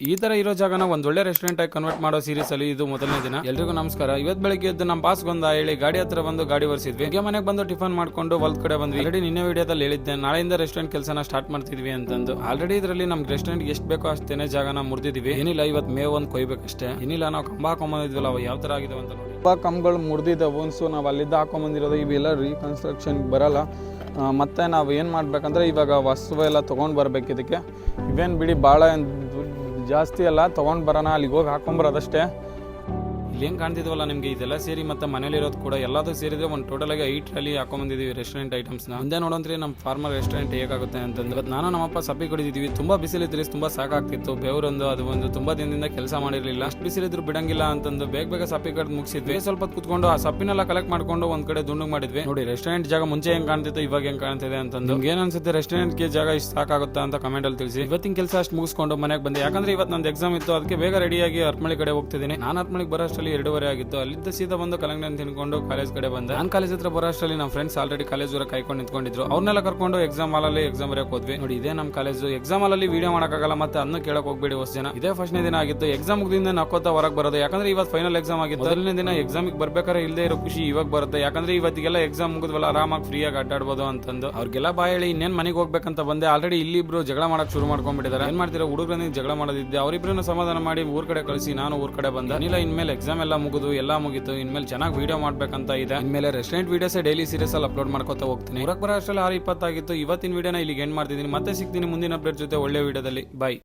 ಈ ತರ ಇರೋ ಜಾಗನ ಒಂದ್ ಒಳ್ಳೆ ರೆಸ್ಟೋರೆಂಟ್ ಆಗಿ ಕನ್ವರ್ಟ್ ಮಾಡೋ ಸೀರೀಸ್ ಅಲ್ಲಿ ಇದು ಮೊದಲನೇ ದಿನ. ಎಲ್ರಿಗೂ ನಮಸ್ಕಾರ. ಇವತ್ ಬೆಳಿಗ್ಗೆ ಎದ್ದು ನಮ್ಮ ಬಾಸ್ ಗೊಂದ ಹೇಳಿ ಗಾಡಿ ಹತ್ರ ಬಂದು ಗಾಡಿ ಒರೆಸಿದ್ವಿ. ಈಗ ಮನೆಗೆ ಬಂದು ಟಿಫನ್ ಮಾಡ್ಕೊಂಡು ಹೊಲದ ಕಡೆ ಬಂದ್ವಿ. ಆಲ್ರೆಡಿ ನಿನ್ನೆ ವಿಡಿಯೋದಲ್ಲಿ ಹೇಳಿದ್ದೆ ನಾಳೆಯಿಂದ ರೆಸ್ಟೋರೆಂಟ್ ಕೆಲಸನ ಸ್ಟಾರ್ಟ್ ಮಾಡ್ತಿದ್ವಿ ಅಂತಂದು. ಆಲ್ರೆಡಿ ಇದರಲ್ಲಿ ನಮ್ ರೆಸ್ಟೋರೆಂಟ್ ಎಷ್ಟು ಬೇಕೋ ಅಷ್ಟೇನೆ ಜಾಗನ ಮುರಿದಿದ್ವಿ. ಏನಿಲ್ಲ, ಇವತ್ತು ಮೇವ್ ಒಂದು ಕೊಯ್ಬೇಕಷ್ಟೇ. ಏನಿಲ್ಲ, ನಾವು ಕಂಬ ಹಾಕೊಂಬಂದಿದ್ವಲ್ಲ ಅವು ಯಾವ ತರ ಆಗಿದಾವ ಅಂತ ನೋಡಿ. ಕಂಬಗಳು ಮುರಿದಿದ್ದವು. ಸೊ ನಾವು ಅಲ್ಲಿದ್ದ ಹಾಕೊಂಬಂದಿರೋದು ಇವೆಲ್ಲ ರೀಕನ್ಸ್ಟ್ರಕ್ಷನ್ ಬರಲ್ಲ. ಮತ್ತೆ ನಾವು ಏನು ಮಾಡ್ಬೇಕಂದ್ರೆ ಇವಾಗ ವಸ್ತು ಎಲ್ಲ ತೊಗೊಂಡು ಬರ್ಬೇಕು. ಇದಕ್ಕೆ ಇವೇನು ಬಿಡಿ ಭಾಳ ಜಾಸ್ತಿ ಅಲ್ಲ, ತೊಗೊಂಡು ಬರೋಣ, ಅಲ್ಲಿಗೆ ಹೋಗಿ ಹಾಕೊಂಬರೋದಷ್ಟೇ. ಇಲ್ಲಿ ಏನು ಕಾಣ್ತಿದ್ವಲ್ಲ ನಿಮಗೆ, ಇದೆಲ್ಲ ಸೇರಿ ಮತ್ತೆ ಮನೇಲಿರೋದು ಕೂಡ ಎಲ್ಲದೂ ಸೇರಿದ್ರೆ ಒಂದು ಟೋಟಲ್ ಆಗಿ 8 ಟ್ರಾಲಿ ಹಾಕೊಂಬಂದಿದ್ದೀವಿ ರೆಸ್ಟೋರೆಂಟ್ ಐಟಮ್ಸ್ನ. ಮುಂದೆ ನೋಡೋಂತ್ರಿ ನಮ್ಮ ಫಾರ್ಮರ್ ರೆಸ್ಟೋರೆಂಟ್ ಹೇಗಾಗುತ್ತೆ ಅಂತಂದ್ರೆ ನಾನು ನಮ್ಮಪ್ಪ ಸಪ್ಪಿ ಕುಡಿದಿದ್ವಿ. ತುಂಬಾ ಬಿಸಿಲಿದ್ರಿ, ತುಂಬಾ ಸಾಕಾಗ್ತಿತ್ತು. ಬೆವರೊಂದು ಅದು ಒಂದು ತುಂಬಾ ದಿನದಿಂದ ಕೆಲಸ ಮಾಡಿರಲಿಲ್ಲ. ಅಷ್ಟು ಬಿಸಿಲಿದ್ರು ಬಿಡಂಗಿಲ್ಲ ಅಂತಂದು ಬೇಗ ಸಪ್ಪಿ ಕಡ್ದು ಮುಗಿಸಿದ್ವಿ. ಸ್ವಲ್ಪ ಕುತ್ಕೊಂಡು ಆ ಸಪ್ಪಿನೆಲ್ಲ ಕಲೆಕ್ಟ್ ಮಾಡ್ಕೊಂಡು ಒಂದ್ ಕಡೆ ದುಂಡು ಮಾಡಿದ್ವಿ. ನೋಡಿ ರೆಸ್ಟೋರೆಂಟ್ ಜಾಗ ಮುಂಚೆ ಹೆಂಗ್ ಕಾಣ್ತಿತ್ತು, ಇವಾಗ ಹೆಂಗ್ ಕಾಣ್ತಿದೆ ಅಂತಂದು. ನಿಮ್ಗೆ ಏನ್ ಅನ್ಸುತ್ತೆ ರೆಸ್ಟೋರೆಂಟ್ಗೆ ಜಾಗ ಇಷ್ಟು ಸಾಕಾಗುತ್ತಾ ಅಂತ ಕಮೆಂಟ್ ಅಲ್ಲಿ ತಿಳಿಸಿ. ಇವತ್ತಿನ ಕೆಲಸ ಅಷ್ಟು ಮುಗಿಸ್ಕೊಂಡು ಮನೆಗೆ ಬಂದೆ. ಯಾಕಂದ್ರೆ ಇವತ್ತು ನಂದು ಎಕ್ಸಾಮ್ ಇತ್ತು, ಅದಕ್ಕೆ ಬೇಗ ರೆಡಿಯಾಗಿ ಹರಪನಹಳ್ಳಿ ಕಡೆ ಹೋಗ್ತಿದ್ದೀನಿ. ನಾನು ಹರಪನಹಳ್ಳಿಗೆ ಬರೋಷ್ಟರಲ್ಲಿ 2:30 ಆಗಿತ್ತು. ಅಲ್ಲಿದ್ದ ಸೀದಾ ಬಂದು ಕಲಂಗಡಿ ತಿನ್ಕೊಂಡು ಕಾಲೇಜ್ ಕಡೆ ಬಂದೆ. ನಾನು ಕಾಲೇಜ್ ಹತ್ರ ಬರೋಷ್ಟರಲ್ಲಿ ನಮ್ಮ ಫ್ರೆಂಡ್ಸ್ ಆಲ್ರೆಡಿ ಕಾಲೇಜ್ ದೂರ ಕಾಯ್ಕೊಂಡು ನಿಂತ್ಕೊಂಡಿದ್ರು. ಅವ್ರನ್ನೆಲ್ಲ ಕರ್ಕೊಂಡು ಎಕ್ಸಾಮ್ ಹಾಲಲ್ಲಿ ಎಕ್ಸಾಮ್ ಬರೆಯಕ್ಕೆ ಹೋದ್ವಿ. ನೋಡಿ ಇದೇ ನಮ್ಮ ಕಾಲೇಜು. ಎಕ್ಸಾಮ್ ಹಾಲಲ್ಲಿ ವಿಡಿಯೋ ಮಾಡಕ್ಕಾಗಲ್ಲ, ಮತ್ತೆ ಅದನ್ನು ಕೇಳಕ್ ಹೋಗ್ಬೇಡಿ ಹೊಸ ಜನ. ಇದೇ ಫಸ್ಟ್ನೇ ದಿನ ಆಗಿತ್ತು. ಎಕ್ಸಾಮ್ ಮುಗಿದಿಂದ ನಕ್ಕೋತಾ ಹೊರಗೆ ಬರೋದು. ಯಾಕಂದ್ರೆ ಇವತ್ತು ಫೈನಲ್ ಎಕ್ಸಾಮ್ ಆಗಿತ್ತು. ಮೊದಲನೇ ದಿನ ಎಕ್ಸಾಮಿಗೆ ಬರ್ಬೇಕಾದ್ರೆ ಇಲ್ಲದೆ ಇರೋ ಖುಷಿ ಇವಾಗ ಬರುತ್ತೆ. ಯಾಕಂದ್ರೆ ಇವತ್ತಿಗೆಲ್ಲ ಎಕ್ಸಾಮ್ ಮುಗಿದ್ವಲ್ಲ, ಆರಾಮಾಗಿ ಫ್ರೀಯಾಗಿ ಅಡ್ಡಾಡ್ಬೋದು ಅಂತಂದು. ಅವ್ರಿಗೆಲ್ಲ ಬಾಯ್ ಹೇಳಿ ಇನ್ನೇನ್ ಮನೆಗೆ ಹೋಗ್ಬೇಕಂತ ಬಂದೆ. ಆಲ್ರೆಡಿ ಇಲ್ಲಿ ಇಬ್ರು ಜಗಳ ಮಾಡಕ್ ಶುರು ಮಾಡ್ಕೊಂಡ್ಬಿಟ್ಟಿದ್ದಾರೆ. ಏನ್ ಮಾಡ್ತೀರಾ, ಹುಡುಗರನ್ನ ಜಗಳ ಮಾಡೋದಿದ್ದೆ. ಅವರಿಬ್ರನ್ನ ಸಮಾಧಾನ ಮಾಡಿ ಊರ್ ಕಡೆ ಕಳಿಸಿ ನಾನು ಊರ್ ಕಡೆ ಬಂದೆ. ಇಲ್ಲ, ಇನ್ಮೇಲೆ ಎಕ್ಸಾಮ್ ಎಲ್ಲ ಮುಗಿದು ಎಲ್ಲ ಮುಗಿತು. ಇನ್ಮೇಲೆ ಚೆನ್ನಾಗಿ ವಿಡಿಯೋ ಮಾಡ್ಬೇಕಂತ ಇದೆ. ಇನ್ಮೇಲೆ ರೆಸ್ಟೋರೆಂಟ್ ವಿಡಿಯೋಸ್ ಡೈಲಿ ಸೀರೀಸ್ ಅಲ್ಲಿ ಅಪ್ಲೋಡ್ ಮಾಡ್ಕೊತಾ ಹೋಗ್ತೀನಿ. ಊರಕ್ಕೆ ಬರೋ ಅಷ್ಟರಲ್ಲಿ 6:20 ಆಗಿತ್ತು. ಇವತ್ತಿನ ವಿಡಿಯೋನ ಇಲ್ಲಿಗೆ ಎಂಡ್ ಮಾಡ್ತಿದ್ದೀನಿ. ಮತ್ತೆ ಸಿಗ್ತೀನಿ ಮುಂದಿನ ಅಪ್ಡೇಟ್ ಜೊತೆ ಒಳ್ಳೆ ವಿಡಿಯೋದಲ್ಲಿ. ಬೈ.